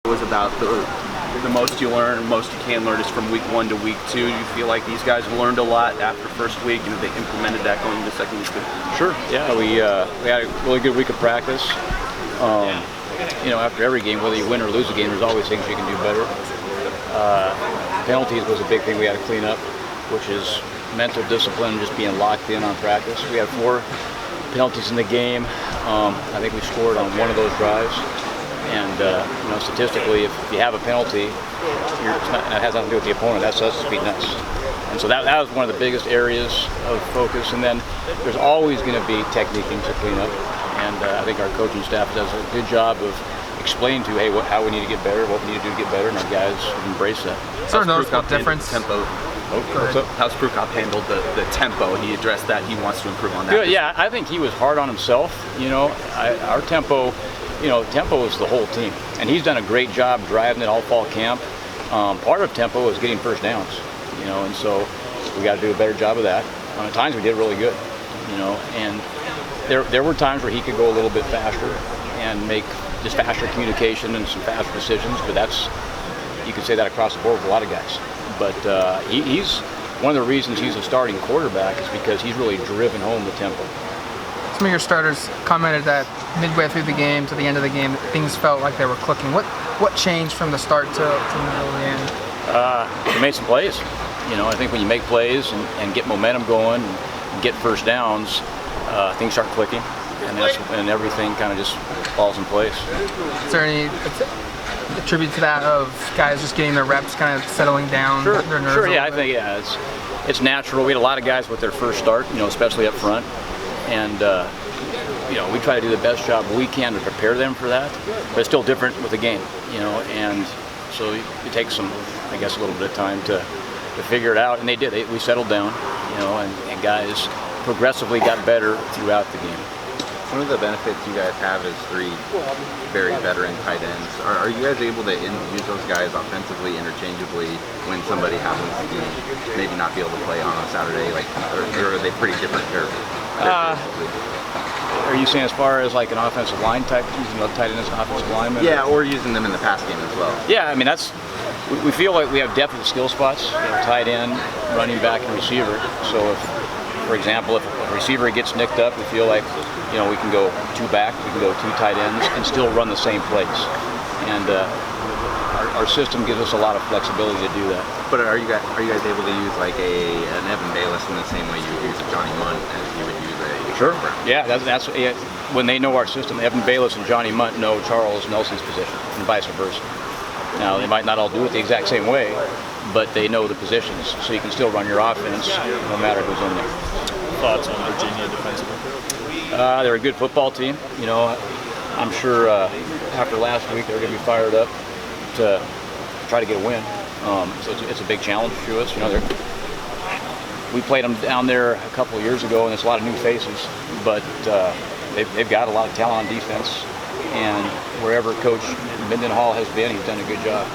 was about the most you learn, most you can learn is from week 1 to week 2. Do you feel like these guys learned a lot after first week and they implemented that going into second week? Sure. Yeah, we had a really good week of practice. After every game, whether you win or lose a game, there's always things you can do better. Penalties was a big thing we had to clean up, which is mental discipline, just being locked in on practice. We had 4 penalties in the game. I think we scored on one of those drives. And statistically, if you have a penalty, it has nothing to do with the opponent. That's us beating us. And so that was one of the biggest areas of focus. And then there's always going to be technique things to clean up. And I think our coaching staff does a good job of explaining to you, hey, how we need to get better, what we need to do to get better, and our guys embrace that. Is there a noticeable difference? Tempo. How's Prukop handled the tempo? He addressed that. He wants to improve on that. Good. Yeah, I think he was hard on himself. Our tempo. Tempo is the whole team, and he's done a great job driving it all fall camp. Part of tempo is getting first downs, and so we got to do a better job of that. At times we did really good, and there were times where he could go a little bit faster and make just faster communication and some faster decisions, but you can say that across the board with a lot of guys. But he's one of the reasons he's a starting quarterback is because he's really driven home the tempo. Some of your starters commented that midway through the game to the end of the game, things felt like they were clicking. What changed from the start to the middle of the end? We made some plays. I think when you make plays and get momentum going and get first downs, things start clicking, and everything kind of just falls in place. Is there any attribute to that of guys just getting their reps, kind of settling down? Sure, their nerves sure. Yeah, I think it's natural. We had a lot of guys with their first start, especially up front. And, we try to do the best job we can to prepare them for that, but it's still different with the game, and so it takes some, I guess, a little bit of time to figure it out, and they did. We settled down, and guys progressively got better throughout the game. One of the benefits you guys have is 3 very veteran tight ends. Are you guys able to use those guys offensively interchangeably when somebody happens to maybe not be able to play on a Saturday, or are they pretty different characters? Are you saying as far as like an offensive line type, using the tight end as an offensive lineman? Yeah, or using them in the pass game as well. Yeah, I mean we feel like we have depth of skill spots, tight end, running back, and receiver. So if, for example, if a receiver gets nicked up, we feel like we can go 2 back, we can go 2 tight ends, and still run the same plays. And our system gives us a lot of flexibility to do that. But are you guys able to use like an Evan Bayless in the same way you would use a Johnny Munt as you would use a Sure. Yeah, that's when they know our system. Evan Bayless and Johnny Munt know Charles Nelson's position, and vice versa. Now they might not all do it the exact same way, but they know the positions, so you can still run your offense no matter who's in there. Thoughts on Virginia defensively? They're a good football team. I'm sure after last week they're going to be fired up to try to get a win. So it's a big challenge to us. We played them down there a couple of years ago, and it's a lot of new faces, but they've got a lot of talent on defense, and wherever Coach Minden Hall has been, he's done a good job.